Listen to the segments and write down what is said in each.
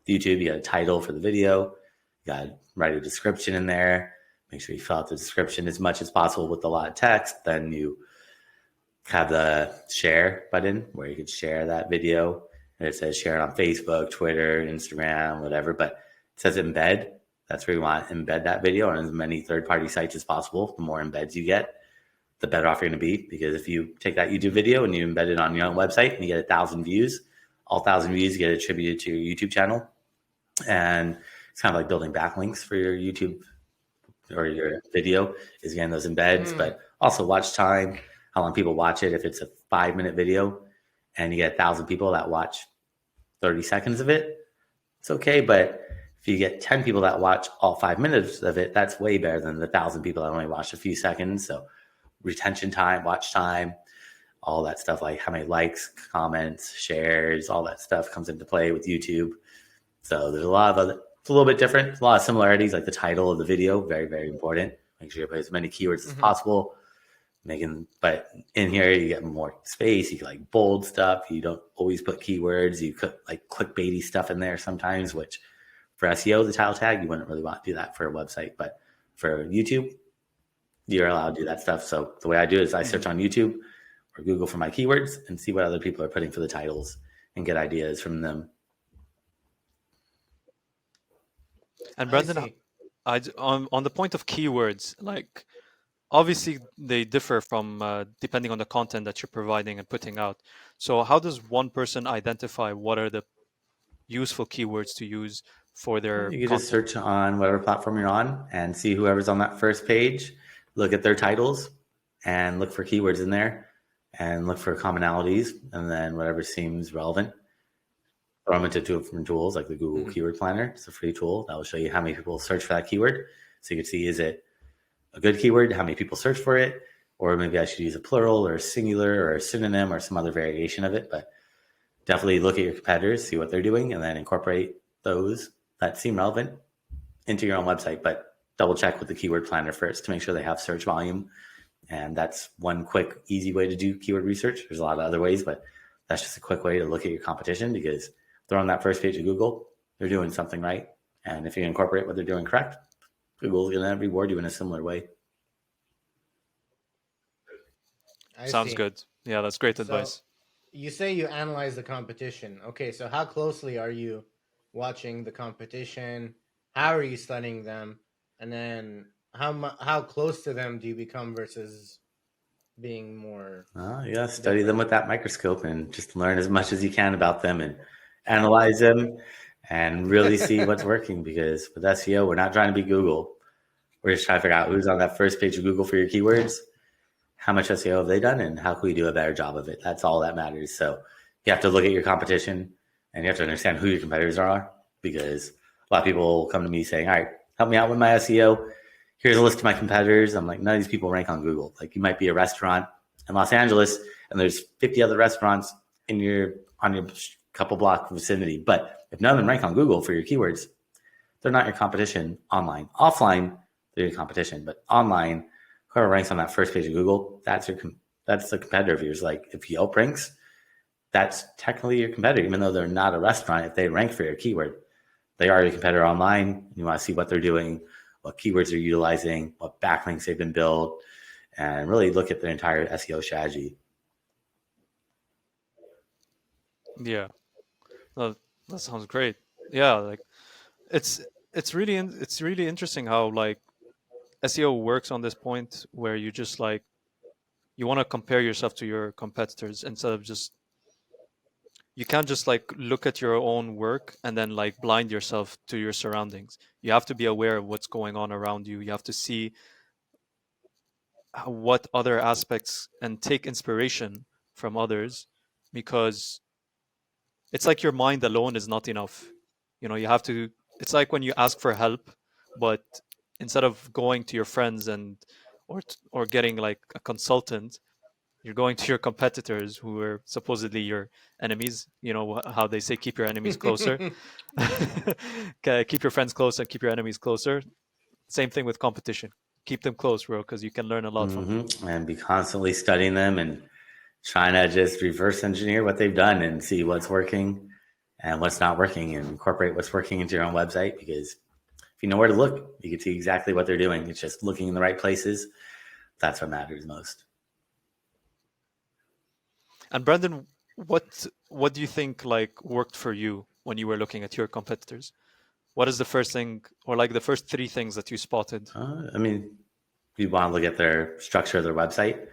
YouTube, you got a title for the video. You got to write a description in there. Make sure you fill out the description as much as possible with a lot of text. Then you have the share button where you can share that video. And it says share it on Facebook, Twitter, Instagram, whatever. But it says embed. That's where you want to embed that video on as many third-party sites as possible. The more embeds you get, the better off you're going to be. Because if you take that YouTube video and you embed it on your own website and you get 1,000 views, all 1,000 views get attributed to your YouTube channel. And it's kind of like building backlinks for your YouTube or your video is getting those embeds, but also watch time, how long people watch it. If it's a 5-minute video and you get 1,000 people that watch 30 seconds of it, it's okay. But if you get 10 people that watch all 5 minutes of it, that's way better than the 1,000 people that only watch a few seconds. So retention time, watch time, all that stuff, like how many likes, comments, shares, all that stuff comes into play with YouTube. So there's a lot of other, it's a little bit different. A lot of similarities, like the title of the video, very, very important. Make sure you put as many keywords as possible. But in here you get more space. You can like bold stuff. You don't always put keywords. You put like clickbaity stuff in there sometimes, which for SEO, the title tag, you wouldn't really want to do that for a website. But for YouTube, you're allowed to do that stuff. So the way I do it is I search on YouTube or Google for my keywords and see what other people are putting for the titles and get ideas from them. And Brandon, on the point of keywords, like obviously they differ from depending on the content that you're providing and putting out. So how does one person identify what are the useful keywords to use for their You can content? just search on whatever platform you're on and see whoever's on that first page, look at their titles and look for keywords in there and look for commonalities, and then whatever seems relevant, throw them into different tools like the Google Keyword Planner. It's a free tool that will show you how many people search for that keyword. So you can see, is it a good keyword? How many people search for it? Or maybe I should use a plural or a singular or a synonym or some other variation of it. But definitely look at your competitors, see what they're doing, and then incorporate those that seem relevant into your own website. But double check with the Keyword Planner first to make sure they have search volume. And that's one quick, easy way to do keyword research. There's a lot of other ways, but that's just a quick way to look at your competition, because if they're on that first page of Google, they're doing something right. And if you incorporate what they're doing correct, Google's going to reward you in a similar way. Sounds good. Yeah, that's great advice. You say you analyze the competition. Okay, so how closely are you watching the competition? How are you studying them? And then how close to them do you become versus being more... Yeah, study them with that microscope and just learn as much as you can about them and analyze them and really see what's working. Because with SEO, we're not trying to be Google. We're just trying to figure out who's on that first page of Google for your keywords, how much SEO have they done, and how can we do a better job of it. That's all that matters. So you have to look at your competition and you have to understand who your competitors are, because a lot of people come to me saying, all right, help me out with my SEO. Here's a list of my competitors. I'm like, none of these people rank on Google. Like, you might be a restaurant in Los Angeles and there's 50 other restaurants on your couple block vicinity. But if none of them rank on Google for your keywords, they're not your competition online. Offline, they're your competition. But online, whoever ranks on that first page of Google, that's the competitor of yours. Like, if Yelp ranks, that's technically your competitor, even though they're not a restaurant. If they rank for your keyword, they are your competitor online. You want to see what they're doing, what keywords they're utilizing, what backlinks they've been built, and really look at their entire SEO strategy. Yeah, that sounds great. Yeah, like it's really interesting how like SEO works on this point where you just like you want to compare yourself to your competitors instead of just, you can't just like look at your own work and then like blind yourself to your surroundings. You have to be aware of what's going on around you. You have to see what other aspects and take inspiration from others, because it's like your mind alone is not enough. You know, you have to, it's like when you ask for help, but instead of going to your friends and or getting like a consultant, you're going to your competitors who are supposedly your enemies. You know how they say, keep your enemies closer. Keep your friends close and keep your enemies closer. Same thing with competition. Keep them close, bro, because you can learn a lot from them. And be constantly studying them and trying to just reverse engineer what they've done and see what's working and what's not working and incorporate what's working into your own website, because if you know where to look, you can see exactly what they're doing. It's just looking in the right places. That's what matters most. And Brandon, what do you think like worked for you when you were looking at your competitors? What is the first thing, or like the first 3 things that you spotted? I mean, you want to look at their structure of their website.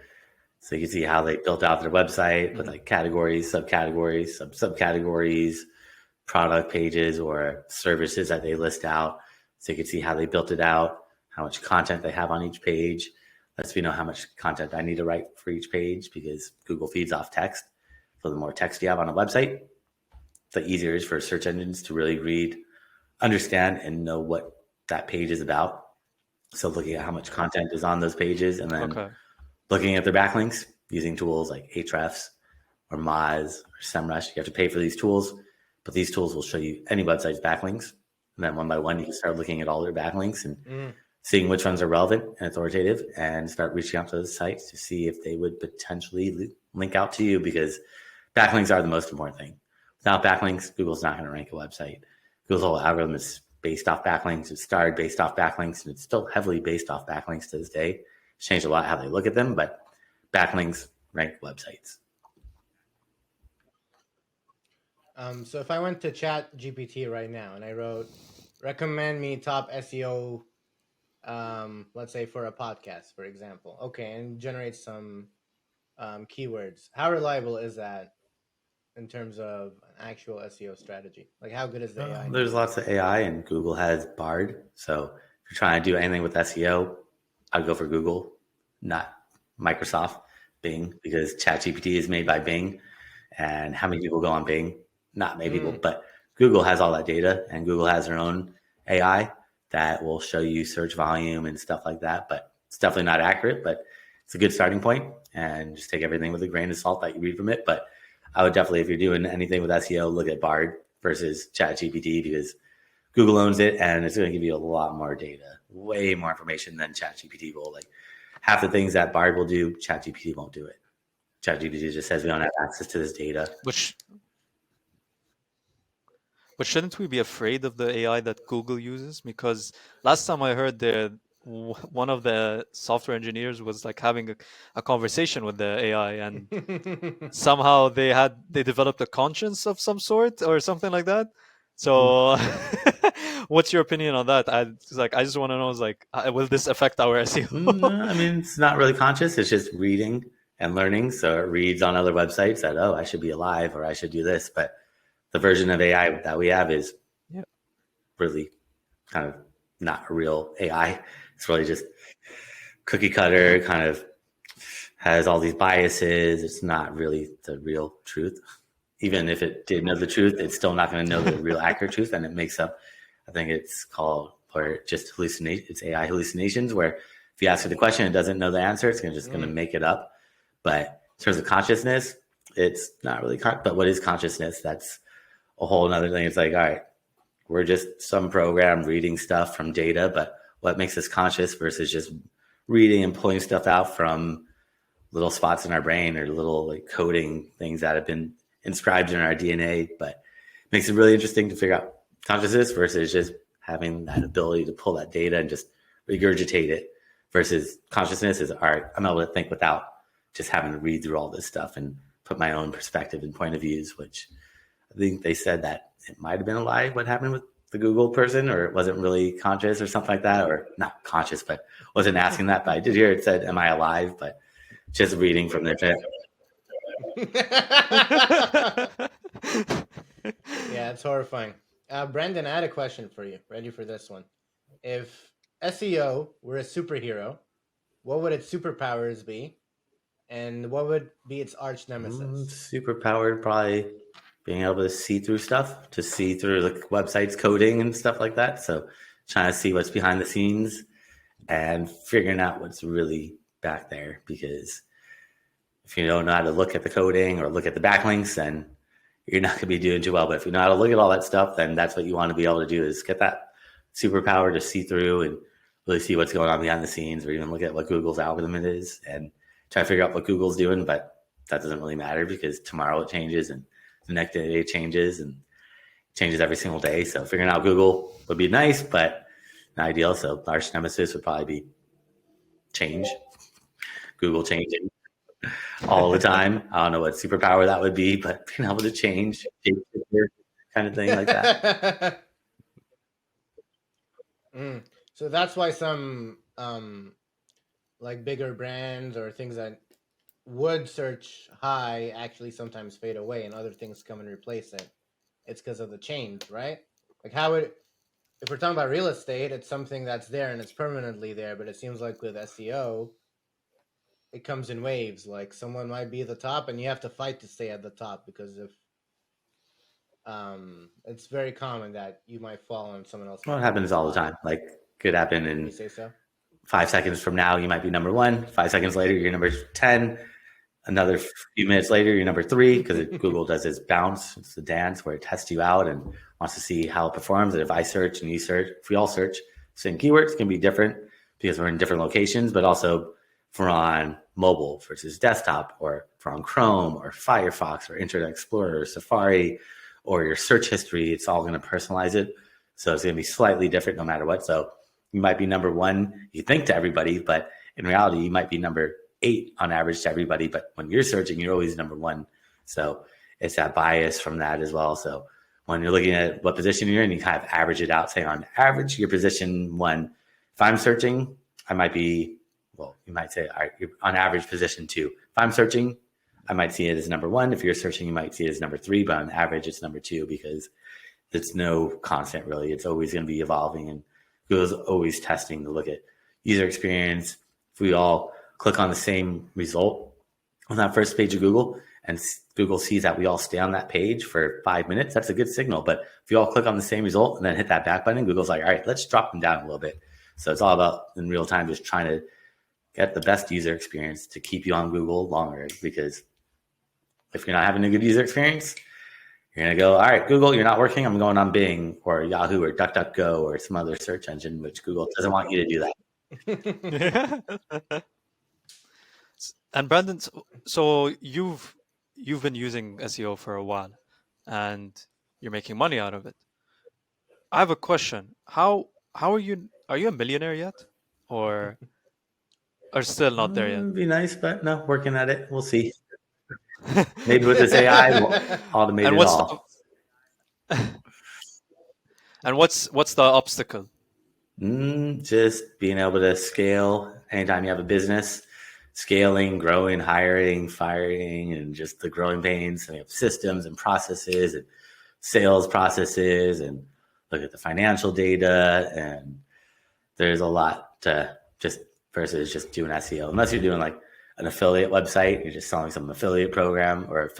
So you can see how they built out their website with like categories, subcategories, subcategories, product pages, or services that they list out. So you can see how they built it out, how much content they have on each page. Lets me know how much content I need to write for each page, because Google feeds off text. So the more text you have on a website, the easier it is for search engines to really read, understand, and know what that page is about. So looking at how much content is on those pages, and then looking at their backlinks using tools like Ahrefs or Moz or SEMrush. You have to pay for these tools, but these tools will show you any website's backlinks. And then one by one, you can start looking at all their backlinks and seeing which ones are relevant and authoritative, and start reaching out to those sites to see if they would potentially link out to you, because backlinks are the most important thing. Without backlinks, Google's not going to rank a website. Google's whole algorithm is based off backlinks. It started based off backlinks, and it's still heavily based off backlinks to this day. It's changed a lot how they look at them, but backlinks rank websites. So if I went to Chat GPT right now and I wrote, recommend me top SEO, let's say for a podcast, for example, okay, and generate some keywords, how reliable is that in terms of an actual SEO strategy? Like, how good is the AI? There's lots of AI, and Google has Bard. So if you're trying to do anything with SEO, I'd go for Google, not Microsoft, Bing, because ChatGPT is made by Bing. And how many people go on Bing? Not many people, but Google has all that data, and Google has their own AI that will show you search volume and stuff like that. But it's definitely not accurate, but it's a good starting point, and just take everything with a grain of salt that you read from it. But I would definitely, if you're doing anything with SEO, look at Bard versus ChatGPT, because Google owns it, and it's going to give you a lot more data, way more information than ChatGPT will. Like half the things that Bard will do, ChatGPT won't do it. ChatGPT just says we don't have access to this data. But shouldn't we be afraid of the AI that Google uses? Because last time I heard one of the software engineers was like having a conversation with the AI, and somehow they developed a conscience of some sort or something like that. So what's your opinion on that? I just want to know, will this affect our SEO? No, I mean, it's not really conscious. It's just reading and learning. So it reads on other websites that, oh, I should be alive, or I should do this. But the version of AI that we have is really kind of not a real AI. It's really just cookie cutter, kind of has all these biases. It's not really the real truth. Even if it did know the truth, it's still not going to know the real accurate truth. And it makes up, I think it's called, or just hallucinate. It's AI hallucinations, where if you ask it the question, it doesn't know the answer. It's just going to make it up. But in terms of consciousness, it's not really, but what is consciousness? That's a whole other thing. It's like, all right, we're just some program reading stuff from data, but what makes us conscious versus just reading and pulling stuff out from little spots in our brain, or little like coding things that have been inscribed in our DNA. But it makes it really interesting to figure out consciousness versus just having that ability to pull that data and just regurgitate it, versus consciousness is, all right, I'm able to think without just having to read through all this stuff and put my own perspective and point of views, which I think they said that it might have been a lie what happened with the Google person, or it wasn't really conscious or something like that, or not conscious, but wasn't asking that. But I did hear it said, am I alive? But just reading from their chat. Yeah, it's horrifying. Brandon, I had a question for you. Ready for this one? If SEO were a superhero, what would its superpowers be? And what would be its arch nemesis? Superpowered, probably being able to see through stuff, to see through the website's coding and stuff like that. So trying to see what's behind the scenes and figuring out what's really back there. Because if you don't know how to look at the coding or look at the backlinks, then you're not going to be doing too well. But if you know how to look at all that stuff, then that's what you want to be able to do, is get that superpower to see through and really see what's going on behind the scenes, or even look at what Google's algorithm is and try to figure out what Google's doing. But that doesn't really matter, because tomorrow it changes and the next day it changes, and changes every single day. So figuring out Google would be nice, but not ideal. So arch nemesis would probably be change. Google changing all the time. I don't know what superpower that would be, but being able to change kind of thing like that. So that's why some like bigger brands or things that would search high actually sometimes fade away and other things come and replace it. It's because of the change, right? Like if we're talking about real estate, it's something that's there and it's permanently there, but it seems like with SEO, it comes in waves. Like someone might be at the top and you have to fight to stay at the top because if it's very common that you might fall on someone else. Well, it happens all the time. Like could happen in you say so? 5 seconds from now, you might be number 1. 5 seconds later, you're number 10. Another few minutes later, you're number 3 because Google does its bounce. It's the dance where it tests you out and wants to see how it performs. And if I search and you search, if we all search same keywords, it's going to be different because we're in different locations, but also if we're on mobile versus desktop, or if we're on Chrome or Firefox or Internet Explorer or Safari or your search history, it's all going to personalize it. So it's going to be slightly different no matter what. So you might be number 1, you think, to everybody, but in reality, you might be number 8 on average to everybody. But when you're searching, you're always number 1. So it's that bias from that as well. So when you're looking at what position you're in, you kind of average it out, saying on average, your position 1. If I'm searching, I might be, well, you might say, all right, you're on average position 2. If I'm searching, I might see it as number 1. If you're searching, you might see it as number 3, but on average, it's number 2 because it's no constant really. It's always going to be evolving, and Google's always testing to look at user experience. If we all click on the same result on that first page of Google and Google sees that we all stay on that page for 5 minutes, that's a good signal. But if you all click on the same result and then hit that back button, Google's like, all right, let's drop them down a little bit. So it's all about in real time just trying to get the best user experience to keep you on Google longer, because if you're not having a good user experience, you're going to go, all right, Google, you're not working. I'm going on Bing or Yahoo or DuckDuckGo or some other search engine, which Google doesn't want you to do that. And Brandon, so you've been using SEO for a while and you're making money out of it. I have a question. How are you a millionaire yet? Or are still not there yet? It'd be nice, but no, working at it. We'll see. Maybe with this AI, we'll automate it all. And what's the obstacle? Just being able to scale anytime you have a business, scaling, growing, hiring, firing, and just the growing pains. And we have systems and processes and sales processes and look at the financial data. And there's a lot to just versus just doing SEO, unless you're doing like an affiliate website, you're just selling some affiliate program or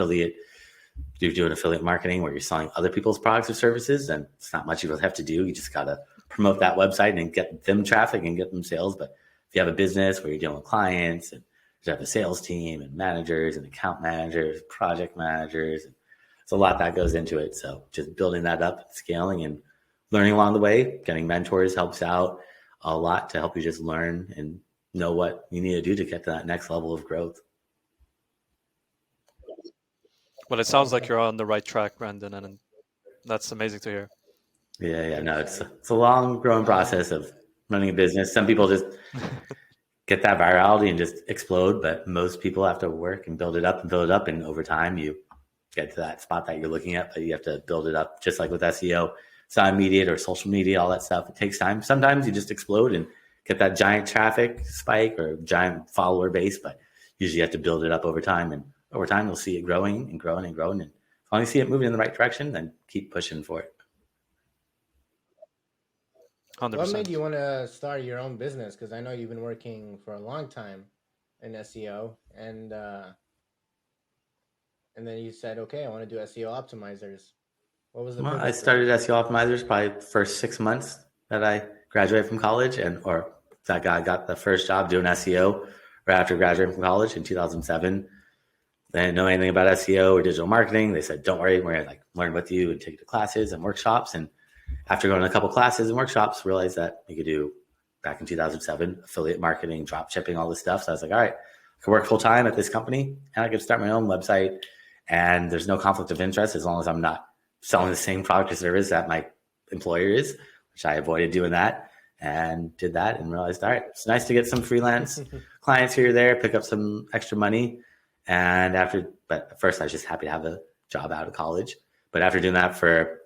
you're doing affiliate marketing where you're selling other people's products or services, and it's not much you really have to do. You just got to promote that website and get them traffic and get them sales. But if you have a business where you're dealing with clients and you have a sales team and managers and account managers, project managers, and there's a lot that goes into it. So just building that up, scaling and learning along the way, getting mentors helps out a lot to help you just learn and know what you need to do to get to that next level of growth. Well, it sounds like you're on the right track, Brandon, and that's amazing to hear. Yeah. No, it's a long growing process of running a business. Some people just get that virality and just explode, but most people have to work and build it up. And over time, you get to that spot that you're looking at, but you have to build it up. Just like with SEO, it's not immediate, or social media, all that stuff. It takes time. Sometimes you just explode and get that giant traffic spike or giant follower base, but usually you have to build it up over time. And over time, you'll see it growing and growing and growing. And as long as you see it moving in the right direction, then keep pushing for it. 100%. What made you want to start your own business? Because I know you've been working for a long time in SEO, and then you said, okay, I want to do SEO Optimizers. What was the Well, I started SEO Optimizers probably the first 6 months that I graduated from college, or that guy got the first job doing SEO right after graduating from college in 2007. They didn't know anything about SEO or digital marketing. They said, don't worry, we're going to learn with you and take you to classes and workshops. And after going to a couple classes and workshops, realized that you could do, back in 2007, affiliate marketing, drop shipping, all this stuff. So I was like, all right, I could work full time at this company and I could start my own website. And there's no conflict of interest as long as I'm not selling the same product or service that my employer is, which I avoided doing that and did that and realized, all right, it's nice to get some freelance clients here or there, pick up some extra money. But at first I was just happy to have a job out of college. But after doing that for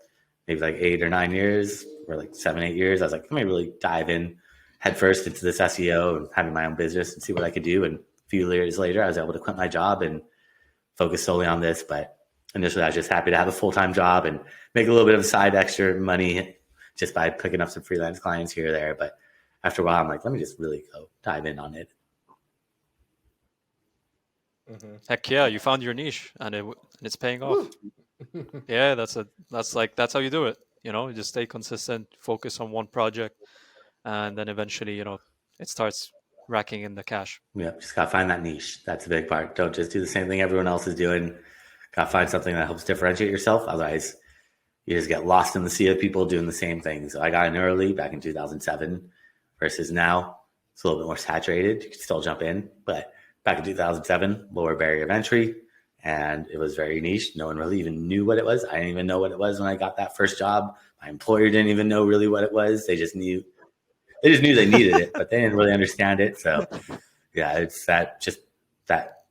maybe like 8 or 9 years, or like 7, 8 years, I was like, let me really dive in headfirst into this SEO and having my own business and see what I could do. And a few years later, I was able to quit my job and focus solely on this. But initially, I was just happy to have a full-time job and make a little bit of side extra money just by picking up some freelance clients here or there. But after a while, I'm like, let me just really go dive in on it. Mm-hmm. Heck yeah, you found your niche and it's paying off. Yeah, that's how you do it. You just stay consistent, focus on one project, and then eventually, it starts racking in the cash. Yeah, just gotta find that niche. That's a big part. Don't just do the same thing everyone else is doing. Gotta find something that helps differentiate yourself. Otherwise, you just get lost in the sea of people doing the same thing. So I got in early back in 2007 versus now it's a little bit more saturated. You can still jump in, but back in 2007, lower barrier of entry, and it was very niche. No one really even knew what it was. I didn't even know what it was when I got that first job. My employer didn't even know really what it was. They just knew they needed it, but they didn't really understand it. So yeah, it's that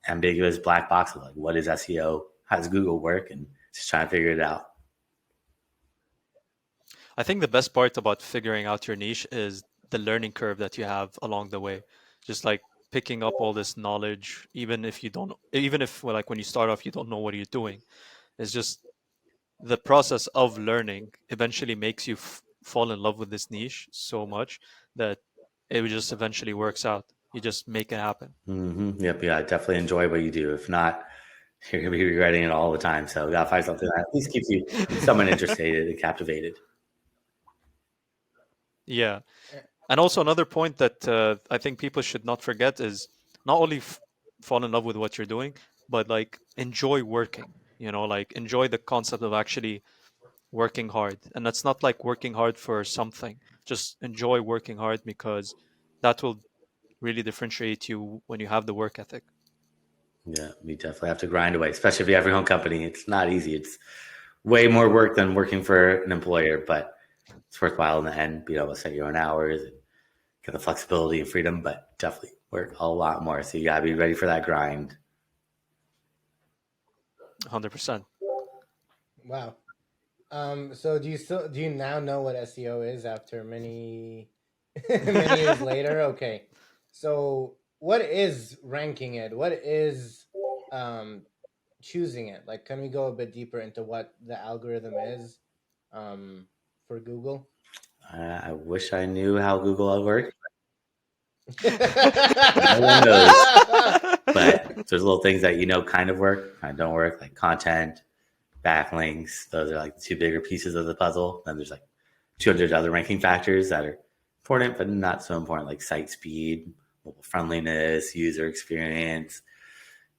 ambiguous black box of like, what is SEO? How does Google work? And just trying to figure it out. I think the best part about figuring out your niche is the learning curve that you have along the way. Just like picking up all this knowledge, even if like when you start off, you don't know what you're doing. It's just the process of learning eventually makes you fall in love with this niche so much that it just eventually works out. You just make it happen. Mm-hmm. Yep. Yeah. I definitely enjoy what you do. If not, you're going to be regretting it all the time. So you got to find something that at least keeps you somewhat interested and captivated. Yeah. And also another point that I think people should not forget is not only fall in love with what you're doing, but like enjoy working, like enjoy the concept of actually working hard. And that's not like working hard for something, just enjoy working hard because that will really differentiate you when you have the work ethic. Yeah, we definitely have to grind away, especially if you have your own company. It's not easy. It's way more work than working for an employer, but it's worthwhile in the end, being able to set your own hours and get the flexibility and freedom, but definitely work a lot more. So you gotta be ready for that grind. 100%. Wow. So do you now know what SEO is after many many years later? Okay. So what is ranking it? What is choosing it? Like, can we go a bit deeper into what the algorithm is for Google? I wish I knew how Google worked. No one knows. But there's little things that kind of work, kind of don't work, like content, backlinks. Those are like the two bigger pieces of the puzzle. Then there's like 200 other ranking factors that are important, but not so important, like site speed, mobile friendliness, user experience,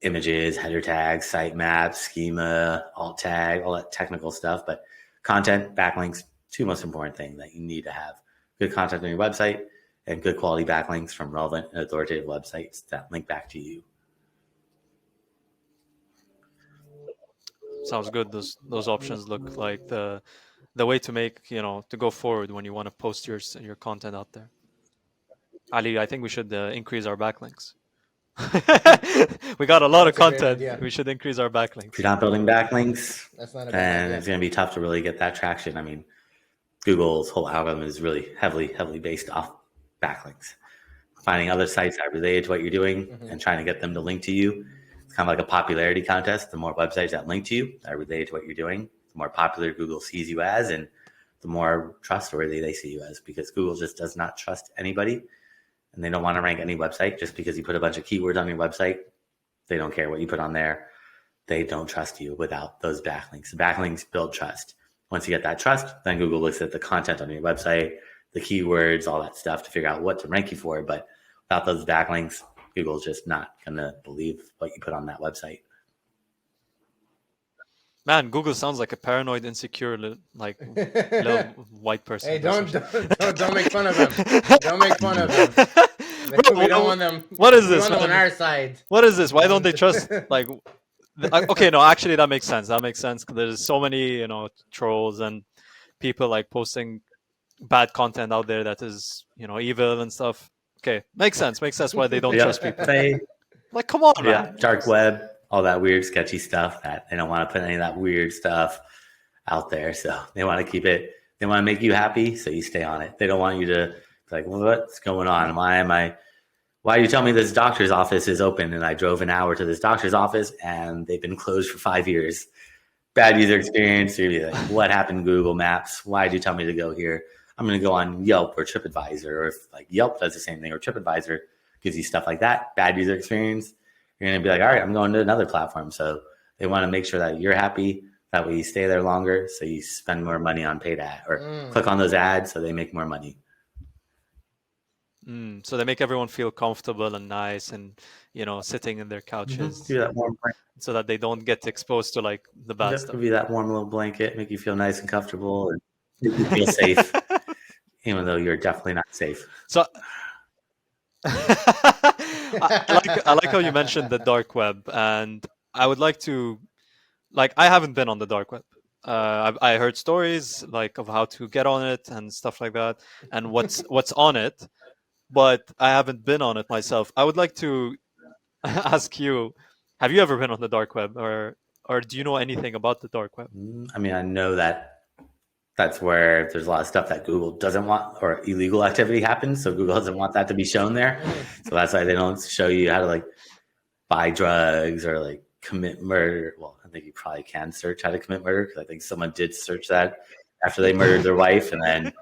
images, header tags, site maps, schema, alt tag, all that technical stuff. But content, backlinks, two most important things that you need to have. Good content on your website and good quality backlinks from relevant and authoritative websites that link back to you. Sounds good. Those options look like the way to make, to go forward when you want to post your content out there. Ali, I think we should increase our backlinks. We got a lot of content. We should increase our backlinks. If you're not building backlinks, then it's going to be tough to really get that traction. I mean, Google's whole algorithm is really heavily based off backlinks. Finding other sites that relate to what you're doing and trying to get them to link to you. It's kind of like a popularity contest. The more websites that link to you that relate to what you're doing, the more popular Google sees you as, and the more trustworthy they see you as, because Google just does not trust anybody. And they don't want to rank any website just because you put a bunch of keywords on your website. They don't care what you put on there. They don't trust you without those backlinks. The backlinks build trust. Once you get that trust, then Google looks at the content on your website, the keywords, all that stuff to figure out what to rank you for. But without those backlinks, Google's just not going to believe what you put on that website. Man, Google sounds like a paranoid, insecure, little white person. Hey, don't make fun of them. Don't make fun of them. We don't want them. What is this? We want them on our side. What is this? Why don't they trust? Like, Okay, no, actually that makes sense. That makes sense. 'Cause there's so many, trolls and people like posting bad content out there that is, evil and stuff. Okay, makes sense. Makes sense why they don't Yeah, trust people. they Like, come on, yeah, man. dark web, all that weird, sketchy stuff that they don't want to put any of that weird stuff out there. So they want to keep it. They want to make you happy, so you stay on it. They don't want you to be like, well, what's going on? Why do you tell me this doctor's office is open and I drove an hour to this doctor's office and they've been closed for 5 years? Bad user experience. You'd be like, what happened to Google Maps? Why did you tell me to go here? I'm going to go on Yelp or TripAdvisor, or if like Yelp does the same thing, or TripAdvisor gives you stuff like that, bad user experience. You're going to be like, all right, I'm going to another platform. So they want to make sure that you're happy. That way you stay there longer, so you spend more money on paid ad or click on those ads so they make more money. So they make everyone feel comfortable and nice and, sitting in their couches Give you that warm blanket. so that they don't get exposed to like the bad stuff. Give you that warm little blanket, make you feel nice and comfortable, and make you feel safe, even though you're definitely not safe. So I like how you mentioned the dark web, and I would like to, I haven't been on the dark web. I heard stories like of how to get on it and stuff like that, and what's on it, but I haven't been on it myself. I would like to ask you, have you ever been on the dark web, or do you know anything about the dark web? I mean, I know that that's where there's a lot of stuff that Google doesn't want, or illegal activity happens. So Google doesn't want that to be shown there. So that's why they don't show you how to like buy drugs or like commit murder. Well, I think you probably can search how to commit murder, because I think someone did search that after they murdered their wife, and then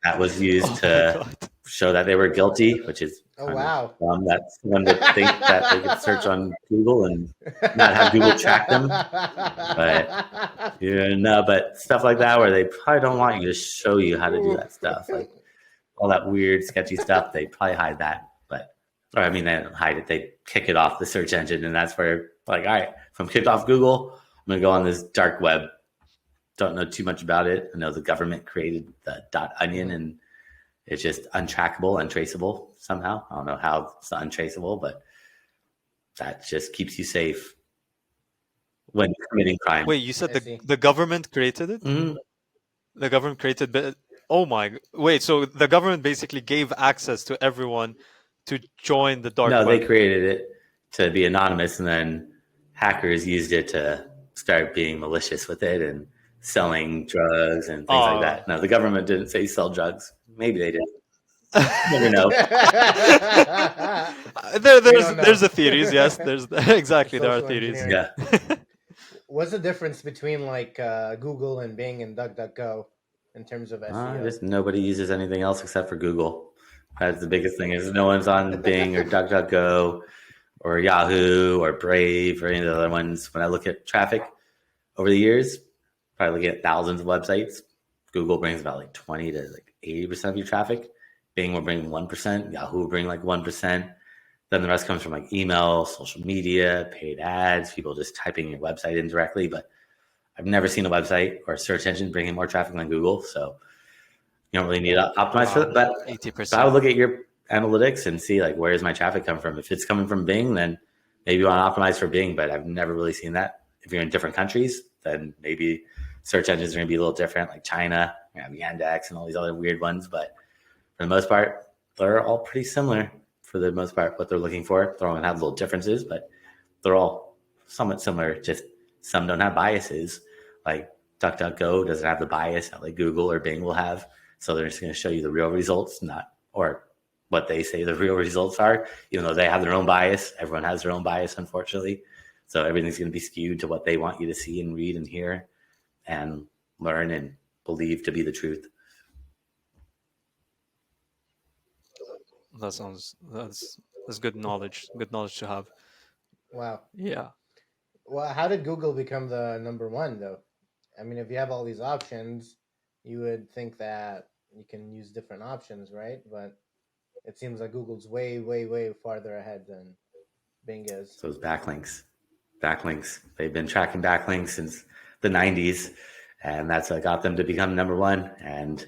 that was used to show that they were guilty, which is wow. That's one would think that they could search on Google and not have Google track them. But but stuff like that where they probably don't want you to show you how to do that stuff, like all that weird, sketchy stuff. They probably hide that, or I mean, they don't hide it. They kick it off the search engine, and that's where like, all right, if I'm kicked off Google, I'm gonna go on this dark web. Don't know too much about it. I know the government created the .onion, and it's just untrackable, untraceable somehow. I don't know how it's untraceable, but that just keeps you safe when committing crime. Wait, you said the government created it? Mm-hmm. The government created. Oh my! Wait, so the government basically gave access to everyone to join the dark web? No, they created it to be anonymous, and then hackers used it to start being malicious with it and selling drugs and things like that. No, the government didn't say sell drugs. Maybe they did. Never know. There's the theories. Yes, there's exactly there are theories. Yeah. What's the difference between like Google and Bing and DuckDuckGo in terms of SEO? Just nobody uses anything else except for Google. That's the biggest thing, is no one's on Bing or DuckDuckGo or Yahoo or Brave or any of the other ones. When I look at traffic over the years, probably looking at thousands of websites, Google brings about like 20 to like 80% of your traffic. Bing will bring 1%. Yahoo will bring like 1%. Then the rest comes from like email, social media, paid ads, people just typing your website in directly. But I've never seen a website or a search engine bringing more traffic than Google. So you don't really need to optimize for that. But 80%. I would look at your analytics and see like, where's my traffic come from? If it's coming from Bing, then maybe you want to optimize for Bing, but I've never really seen that. If you're in different countries, then maybe search engines are going to be a little different, like China, you have Yandex and all these other weird ones. But for the most part, they're all pretty similar for the most part, what they're looking for. They're all going to have little differences, but they're all somewhat similar. Just some don't have biases. Like DuckDuckGo doesn't have the bias that like Google or Bing will have. So they're just going to show you the real results, or what they say the real results are, even though they have their own bias. Everyone has their own bias, unfortunately. So everything's going to be skewed to what they want you to see and read and hear and learn and believe to be the truth. That's good knowledge. Good knowledge to have. Wow. Yeah. Well, how did Google become the number one, though? I mean, if you have all these options, you would think that you can use different options, right? But it seems like Google's way, way, way farther ahead than Bing is. So it's backlinks. They've been tracking backlinks since the 90s, and that's what got them to become number one. And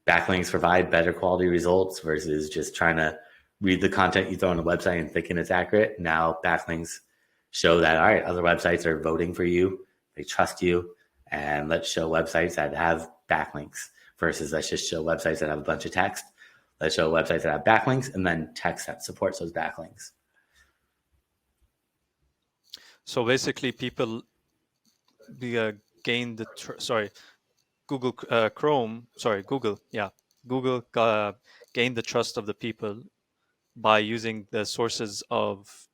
backlinks provide better quality results versus just trying to read the content you throw on a website and thinking it's accurate. Now backlinks show that, all right, other websites are voting for you, they trust you, and let's show websites that have backlinks versus let's just show websites that have a bunch of text. Let's show websites that have backlinks and then text that supports those backlinks. So basically, people gain the Google gained the trust of the people by using the sources of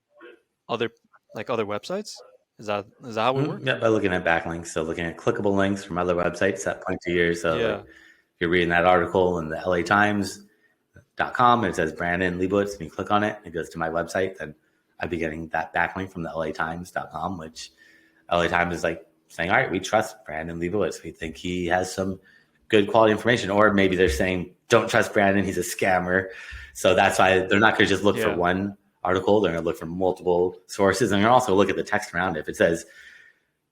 other websites. Is that how it works? Yeah, by looking at backlinks, so looking at clickable links from other websites that point to yours. So like you're reading that article in the LA Times.com and it says Brandon Leibowitz, and you click on it, and it goes to my website, then I'd be getting that backlink from the LA Times.com, which LA Times is like saying, all right, we trust Brandon Leibowitz. We think he has some good quality information. Or maybe they're saying, don't trust Brandon, he's a scammer. So that's why they're not going to just look for one article. They're going to look for multiple sources. And they're going to also look at the text around it. If it says,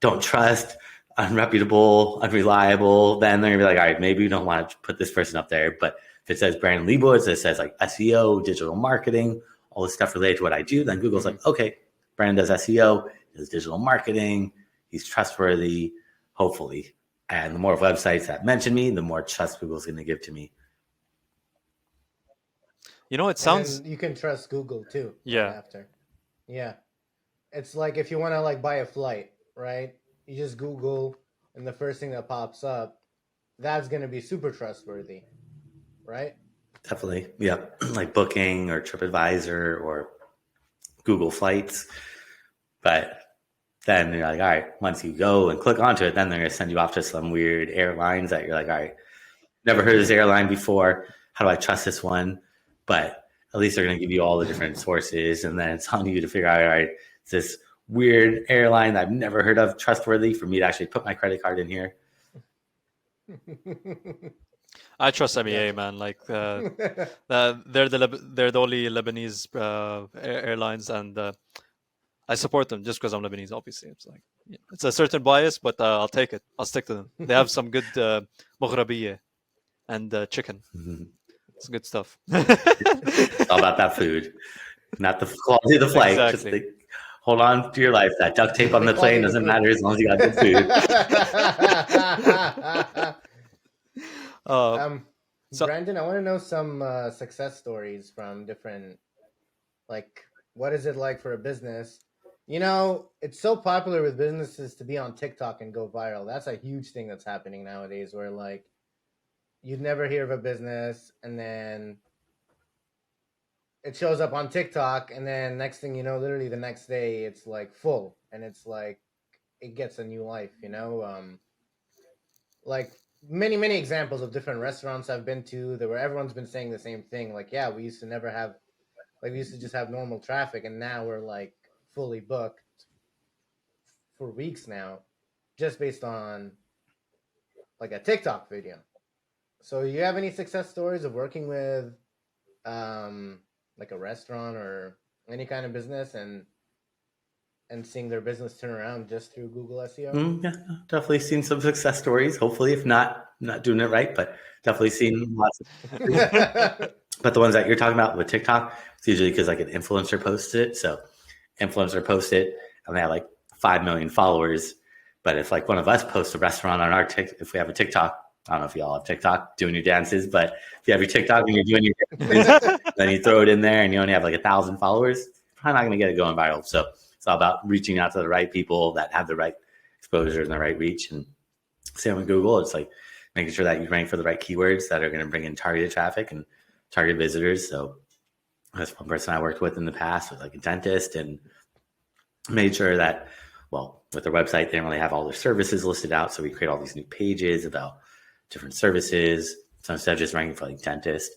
don't trust, unreputable, unreliable, then they're going to be like, all right, maybe we don't want to put this person up there. But if it says Brandon Leibowitz, it says like SEO, digital marketing, all this stuff related to what I do, then Google's like, okay, Brandon does SEO, does digital marketing, he's trustworthy, hopefully. And the more websites that mention me, the more trust Google's going to give to me. It sounds... you can trust Google too. Yeah. After. Yeah. It's like if you want to like buy a flight, right? You just Google and the first thing that pops up, that's going to be super trustworthy, right? Definitely. Yeah. Like Booking or TripAdvisor or Google Flights. But then you're like, all right, once you go and click onto it, then they're going to send you off to some weird airlines that you're like, all right, never heard of this airline before. How do I trust this one? But at least they're going to give you all the different sources. And then it's on you to figure out, all right, it's this weird airline that I've never heard of, trustworthy for me to actually put my credit card in here. I trust MEA, man. Like they're the only Lebanese airlines, and I support them just because I'm Lebanese. Obviously, it's like it's a certain bias, but I'll take it. I'll stick to them. They have some good مغربية and chicken. Mm-hmm. It's good stuff. It's all about that food, not the quality of the flight. Exactly. Just hold on to your life. That duct tape on the plane doesn't matter as long as you got good food. Brandon, I want to know some success stories from different, like, what is it like for a business? It's so popular with businesses to be on TikTok and go viral. That's a huge thing that's happening nowadays where, like, you'd never hear of a business and then it shows up on TikTok and then next thing you know, literally the next day it's like full and it's like it gets a new life, like many examples of different restaurants I've been to where everyone's been saying the same thing, like, yeah, we used to just have normal traffic and now we're like fully booked for weeks now just based on like a TikTok video. So you have any success stories of working with like a restaurant or any kind of business and seeing their business turn around just through Google SEO? Yeah, definitely seen some success stories. Hopefully, if not doing it right, but definitely seen lots of But the ones that you're talking about with TikTok, it's usually because like an influencer posts it. So influencer posts it and they have like 5 million followers. But if like one of us posts a restaurant on our if we have a TikTok, I don't know if you all have TikTok doing your dances, but if you have your TikTok and you're doing your dances, then you throw it in there and you only have like 1,000 followers, you're probably not going to get it going viral. So it's all about reaching out to the right people that have the right exposure and the right reach. And same with Google, it's like making sure that you rank for the right keywords that are going to bring in targeted traffic and target visitors. So that's one person I worked with in the past was like a dentist and made sure that, well, with their website, they don't really have all their services listed out. So we create all these new pages about different services. So instead of just ranking for like dentist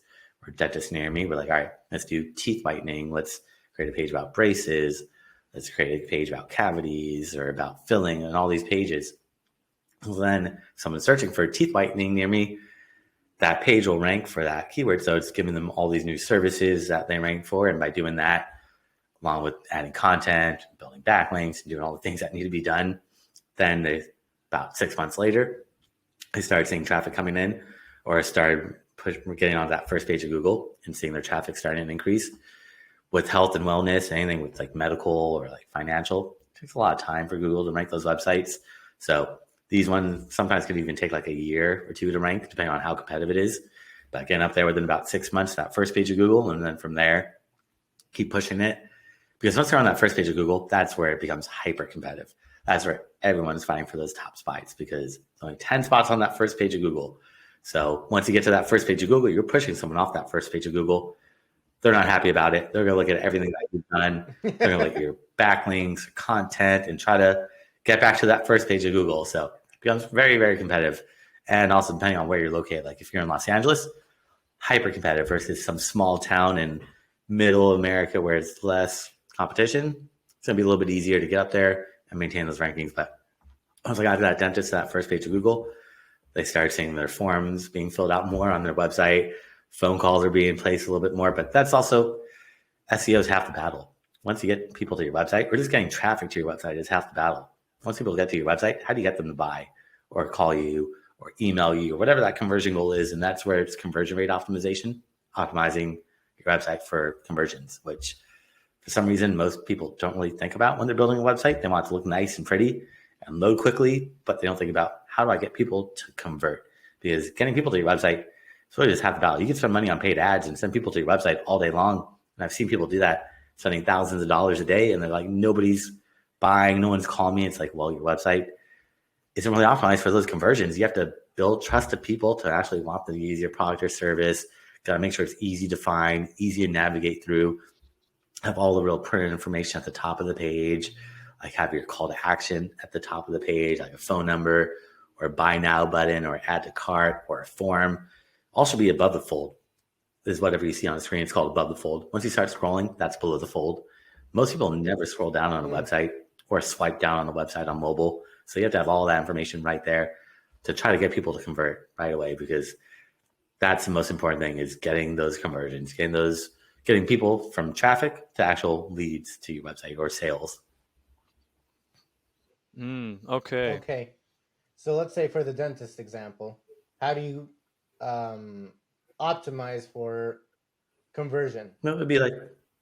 or dentist near me, we're like, all right, let's do teeth whitening. Let's create a page about braces. Let's create a page about cavities or about filling and all these pages. Well, then someone's searching for teeth whitening near me, that page will rank for that keyword. So it's giving them all these new services that they rank for. And by doing that, along with adding content, building backlinks, and doing all the things that need to be done, then about 6 months later, they started seeing traffic coming in or started getting on that first page of Google and seeing their traffic starting to increase. With health and wellness, anything with like medical or like financial, takes a lot of time for Google to rank those websites. So these ones sometimes could even take like a year or two to rank, depending on how competitive it is. But getting up there within about 6 months, that first page of Google, and then from there, keep pushing it. Because once they're on that first page of Google, that's where it becomes hyper competitive. That's where everyone's fighting for those top spots, because there's only 10 spots on that first page of Google. So once you get to that first page of Google, you're pushing someone off that first page of Google. They're not happy about it. They're going to look at everything that you've done. They're going to look at your backlinks, content, and try to get back to that first page of Google. So it becomes very, very competitive. And also depending on where you're located, like if you're in Los Angeles, hyper competitive versus some small town in middle America where it's less competition. It's going to be a little bit easier to get up there and maintain those rankings. But once I got to that dentist, that first page of Google, they started seeing their forms being filled out more on their website. Phone calls are being placed a little bit more, but that's also SEO is half the battle. Once you get people to your website, or just getting traffic to your website is half the battle. Once people get to your website, how do you get them to buy or call you or email you or whatever that conversion goal is? And that's where it's conversion rate optimization, optimizing your website for conversions, which for some reason most people don't really think about when they're building a website. They want it to look nice and pretty and load quickly, but they don't think about how do I get people to convert? Because getting people to your website, it's really just half the battle. You can spend money on paid ads and send people to your website all day long. And I've seen people do that, spending thousands of dollars a day, and they're like, nobody's buying, no one's calling me. It's like, well, your website isn't really optimized for those conversions. You have to build trusted people to actually want to use your product or service. Got to make sure it's easy to find, easy to navigate through, have all the real pertinent information at the top of the page, like have your call to action at the top of the page, like a phone number or a buy now button or add to cart or a form. All should be above the fold. This is whatever you see on the screen. It's called above the fold. Once you start scrolling, that's below the fold. Most people never scroll down on a website or swipe down on the website on mobile. So you have to have all that information right there to try to get people to convert right away, because that's the most important thing, is getting those conversions, getting people from traffic to actual leads to your website or sales. Okay. Okay. So let's say for the dentist example, how do you optimize for conversion? No, it would be like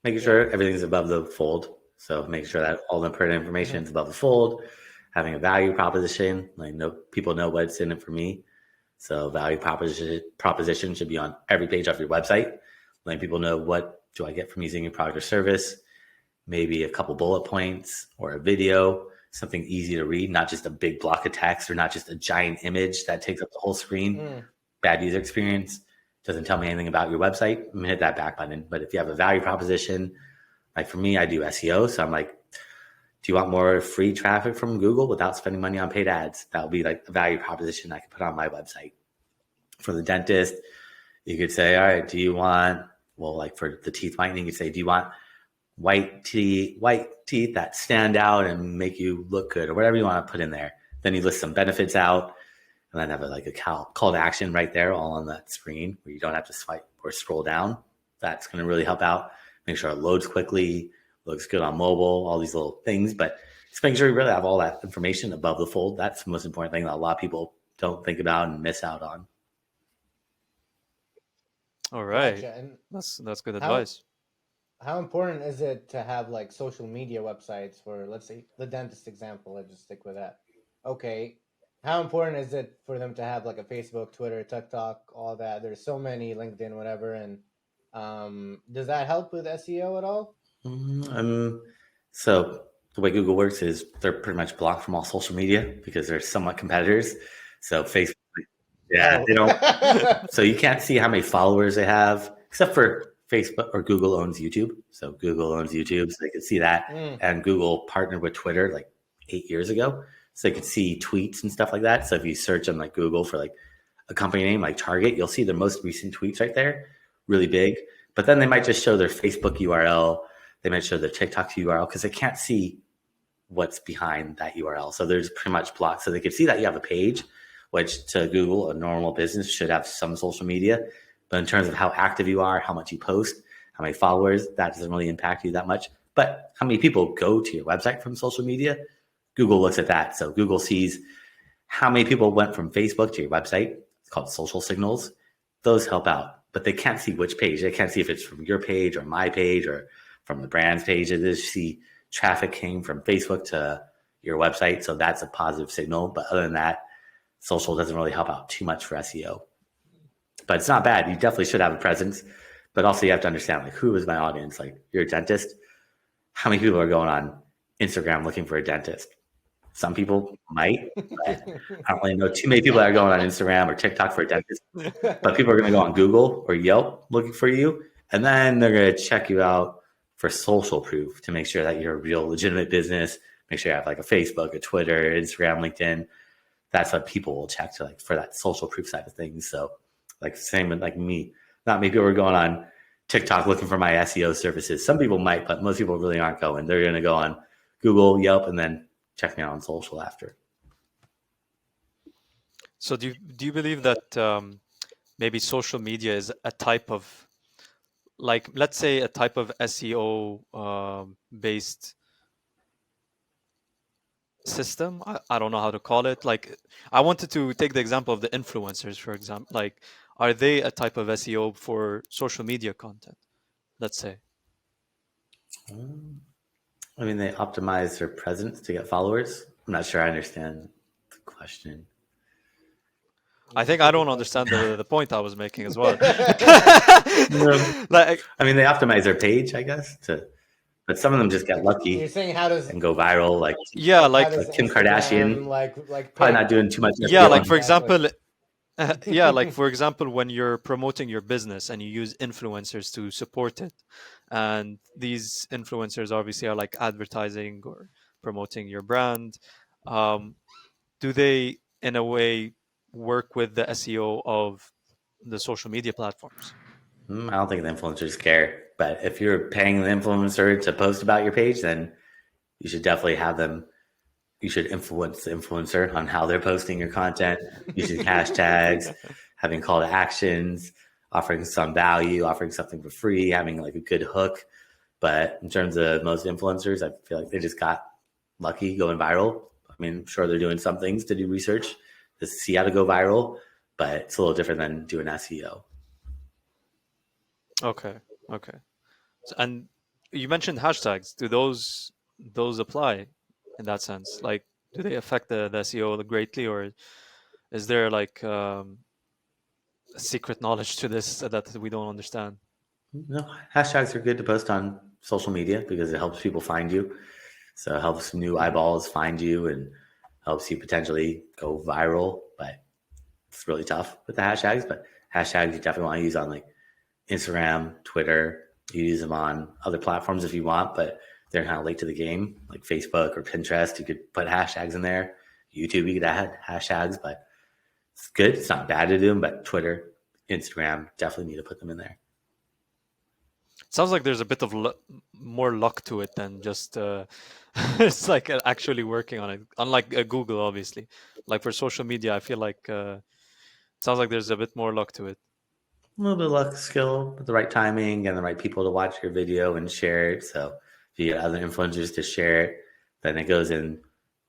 making sure everything's above the fold. So make sure that all the pertinent information is above the fold, having a value proposition, like people know what's in it for me. So value proposition should be on every page of your website, letting people know what do I get from using your product or service, maybe a couple bullet points or a video, something easy to read, not just a big block of text or not just a giant image that takes up the whole screen. Bad user experience, doesn't tell me anything about your website. I'm gonna hit that back button. But if you have a value proposition, like for me, I do SEO. So I'm like, do you want more free traffic from Google without spending money on paid ads? That would be like the value proposition I could put on my website. For the dentist, you could say, all right, do you want, well, like for the teeth whitening, you could say, do you want white teeth that stand out and make you look good, or whatever you want to put in there. Then you list some benefits out, and then have a call to action right there, all on that screen, where you don't have to swipe or scroll down. That's going to really help out. Make sure it loads quickly, looks good on mobile, all these little things. But just making sure you really have all that information above the fold. That's the most important thing that a lot of people don't think about and miss out on. All right. Gotcha. And that's good advice. how important is it to have like social media websites for, let's say, the dentist example? Let's just stick with that. Okay. How important is it for them to have like a Facebook, Twitter, TikTok, all that? There's so many, LinkedIn, whatever. And does that help with SEO at all? So the way Google works is they're pretty much blocked from all social media because they're somewhat competitors. So Facebook, they don't. So you can't see how many followers they have, except for Facebook or Google owns YouTube. So Google owns YouTube, so they could see that. And Google partnered with Twitter like 8 years ago, so they could see tweets and stuff like that. So if you search on like Google for like a company name like Target, you'll see their most recent tweets right there, really big. But then they might just show their Facebook URL. They might show their TikTok URL because they can't see what's behind that URL. So there's pretty much blocked. So they could see that you have a page, which to Google, a normal business should have some social media. But in terms of how active you are, how much you post, how many followers, that doesn't really impact you that much. But how many people go to your website from social media, Google looks at that. So Google sees how many people went from Facebook to your website. It's called social signals. Those help out, but they can't see which page. They can't see if it's from your page or my page or from the brand's page. They just see traffic came from Facebook to your website. So that's a positive signal. But other than that, social doesn't really help out too much for SEO. But it's not bad. You definitely should have a presence. But also you have to understand, like, who is my audience? Like, you're a dentist. How many people are going on Instagram looking for a dentist? Some people might, but I don't really know too many people that are going on Instagram or TikTok for a dentist. But people are going to go on Google or Yelp looking for you. And then they're going to check you out for social proof to make sure that you're a real legitimate business. Make sure you have like a Facebook, a Twitter, Instagram, LinkedIn. That's what people will check to, like, for that social proof side of things. So like same with like me. Not many people are going on TikTok looking for my SEO services. Some people might, but most people really aren't going. They're going to go on Google, Yelp, and then check me out on social after. So do you believe that maybe social media is a type of, like, let's say a type of SEO based system? I don't know how to call it. Like, I wanted to take the example of the influencers, for example. Like, are they a type of SEO for social media content, let's say? I mean, they optimize their presence to get followers. I'm not sure I understand the question. I think I don't understand the point I was making as well. Like, I mean, they optimize their page, I guess, but some of them just get lucky. You're saying how does and go viral, like, yeah, like Kim Kardashian, like probably not doing too much. Yeah, like for Exactly. example, yeah, like for example, when you're promoting your business and you use influencers to support it, and these influencers obviously are like advertising or promoting your brand, do they in a way work with the SEO of the social media platforms? I don't think the influencers care, but if you're paying the influencer to post about your page, then you should definitely have them. You should influence the influencer on how they're posting your content, using hashtags, having call to actions, offering some value, offering something for free, having like a good hook. But in terms of most influencers, I feel like they just got lucky going viral. I mean, I'm sure they're doing some things to do research to see how to go viral, but it's a little different than doing SEO. Okay. And you mentioned hashtags. Do those apply in that sense? Like, do they affect the SEO greatly, or is there like secret knowledge to this that we don't understand? No, hashtags are good to post on social media because it helps people find you. So it helps new eyeballs find you and helps you potentially go viral. But it's really tough with the hashtags. But hashtags you definitely want to use on like Instagram, Twitter. You use them on other platforms if you want, but they're kind of late to the game, like Facebook or Pinterest. You could put hashtags in there. YouTube, you could add hashtags, but it's good. It's not bad to do them, but Twitter, Instagram, definitely need to put them in there. Sounds like there's a bit of more luck to it than just it's like actually working on it. Unlike Google, obviously, like for social media, I feel like sounds like there's a bit more luck to it. A little bit of luck, skill, with the right timing and the right people to watch your video and share it. So if you get other influencers to share it, then it goes in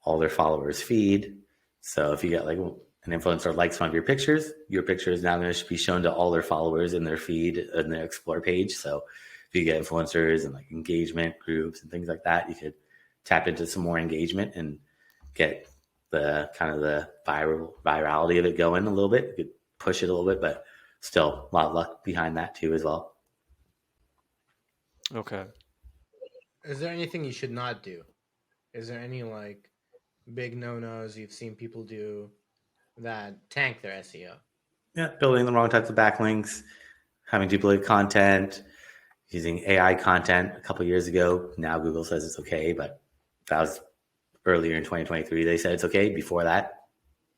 all their followers' feed. So if you get like an influencer likes one of your picture is now going to be shown to all their followers in their feed in their Explore page. So if you get influencers and like engagement groups and things like that, you could tap into some more engagement and get the kind of the virality of it going a little bit. You could push it a little bit, but still a lot of luck behind that too as well. Okay. Is there anything you should not do? Is there any like big no-nos you've seen people do that tank their SEO? Yeah, building the wrong types of backlinks, having duplicate content, using AI content a couple of years ago. Now Google says it's okay, but that was earlier in 2023. They said it's okay. Before that,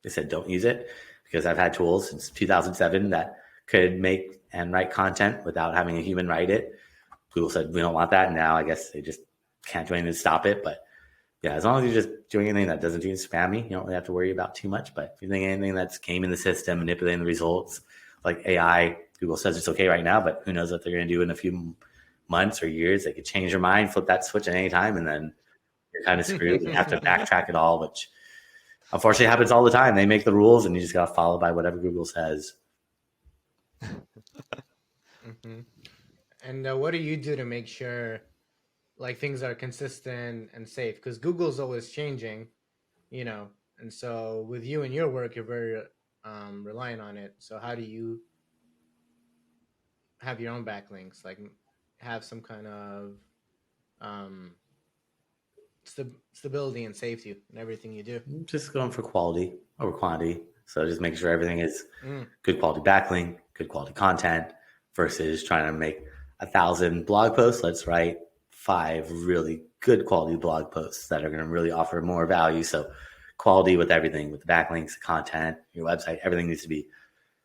they said don't use it, because I've had tools since 2007 that could make and write content without having a human write it. Google said we don't want that. And now I guess they just can't do anything to stop it. But yeah, as long as you're just doing anything that doesn't seem spammy, you don't really have to worry about too much. But if you're doing anything that's came in the system, manipulating the results, like AI, Google says it's okay right now, but who knows what they're going to do in a few months or years. They could change their mind, flip that switch at any time, and then you're kind of screwed and have to backtrack it all, which unfortunately happens all the time. They make the rules and you just got to follow by whatever Google says. And what do you do to make sure like things are consistent and safe, because Google's always changing, you know. And so with you and your work, you're very reliant on it. So how do you have your own backlinks, like have some kind of um, stability and safety in everything you do? Just going for quality over quantity. So just making sure everything is Mm. good quality backlink, good quality content, versus trying to make 1,000 blog posts. Let's write 5 really good quality blog posts that are going to really offer more value. So quality with everything, with the backlinks, the content, your website, everything needs to be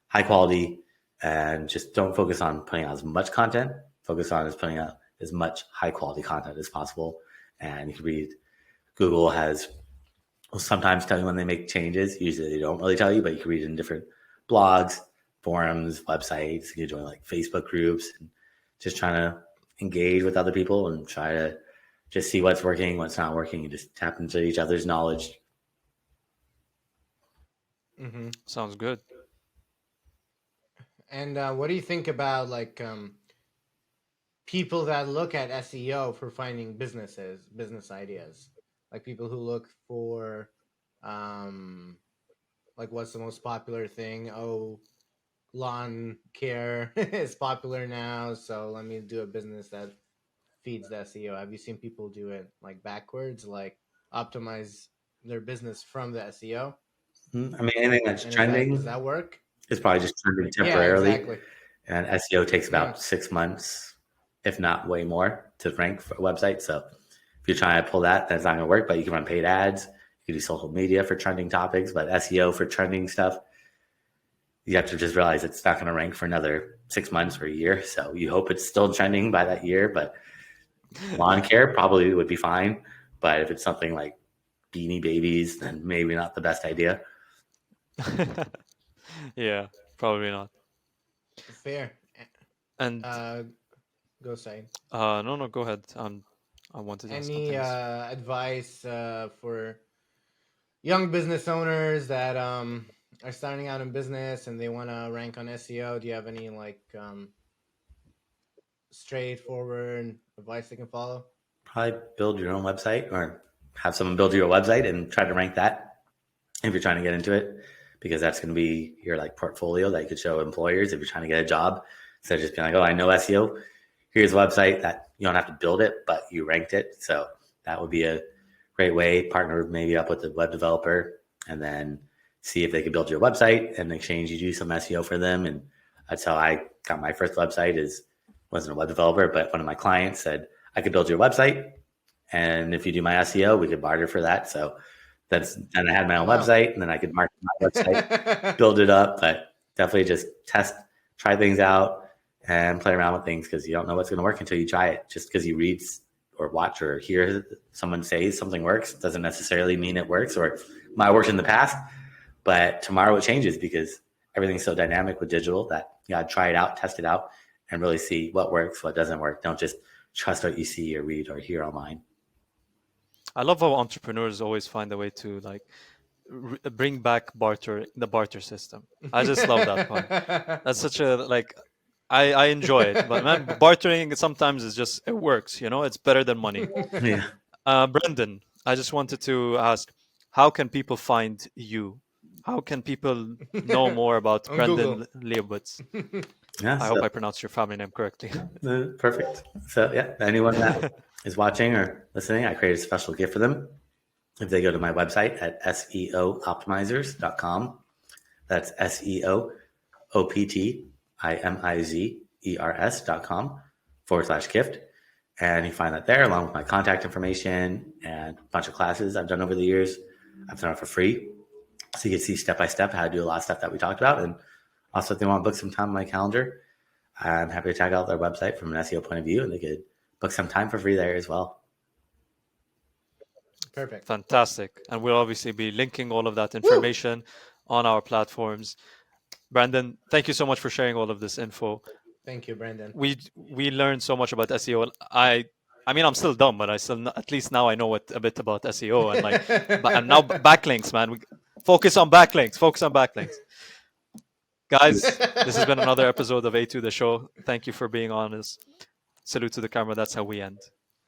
high quality, and just don't focus on putting out as much content. Focus on just putting out as much high quality content as possible. And you can read, Google will sometimes tell you when they make changes. Usually they don't really tell you, but you can read it in different blogs, forums, websites. You can join like Facebook groups, and just trying to engage with other people and try to just see what's working, what's not working, and just tap into each other's knowledge. Mm-hmm. Sounds good. And what do you think about like people that look at SEO for finding business ideas? Like people who look for like what's the most popular thing? Oh, lawn care is popular now, so let me do a business that feeds the SEO. Have you seen people do it like backwards, like optimize their business from the SEO? I mean, anything that's And trending does that work? is probably just trending Yeah, temporarily. exactly. And SEO takes about 6 months, if not way more, to rank for a website. So if you're trying to pull that, that's not going to work. But you can run paid ads. You can do social media for trending topics. But SEO for trending stuff, you have to just realize it's not going to rank for another 6 months or a year. So you hope it's still trending by that year. But lawn care probably would be fine. But if it's something like Beanie Babies, then maybe not the best idea. Yeah, probably not. Fair. And go say. no, go ahead. I wanted to ask Any things. advice for young business owners that are starting out in business and they want to rank on SEO? Do you have any like straightforward advice they can follow? Probably build your own website or have someone build your website and try to rank that if you're trying to get into it, because that's going to be your like portfolio that you could show employers if you're trying to get a job. Instead of just being like, oh, I know SEO. Here's a website that you don't have to build it, but you ranked it. So that would be a great way. Partner maybe up with the web developer and then see if they can build your website. In exchange, you do some SEO for them. And that's how I got my first website. Wasn't a web developer, but one of my clients said, I could build your website. And if you do my SEO, we could barter for that. So then I had my own website, and then I could market my website, build it up. But definitely just try things out and play around with things, because you don't know what's going to work until you try it. Just because you read or watch or hear someone say something works doesn't necessarily mean it works, or it might work in the past, but tomorrow it changes because everything's so dynamic with digital that you got to try it out, test it out, and really see what works, what doesn't work. Don't just trust what you see or read or hear online. I love how entrepreneurs always find a way to like bring back the barter system. I just love that part. That's such a like I enjoy it, but man, bartering sometimes it works. It's better than money. Yeah. Brandon, I just wanted to ask, how can people find you? How can people know more about On Brandon Leibowitz? Yeah, I hope I pronounced your family name correctly. Perfect. So yeah, anyone that is watching or listening, I created a special gift for them. If they go to my website at SEOoptimizers.com, that's SEOoptimizers.com/gift. And you find that there, along with my contact information and a bunch of classes I've done over the years. I've done it for free. So you can see step-by-step how to do a lot of stuff that we talked about. And also, if they want to book some time on my calendar, I'm happy to check out their website from an SEO point of view, and they could book some time for free there as well. Perfect. Fantastic. And we'll obviously be linking all of that information on our platforms. Brandon, thank you so much for sharing all of this info. Thank you, Brandon. We learned so much about SEO. I mean, I'm still dumb, but at least now I know a bit about SEO and and now backlinks, man. Focus on backlinks. Guys, this has been another episode of A2 The Show. Thank you for being on. Salute to the camera. That's how we end.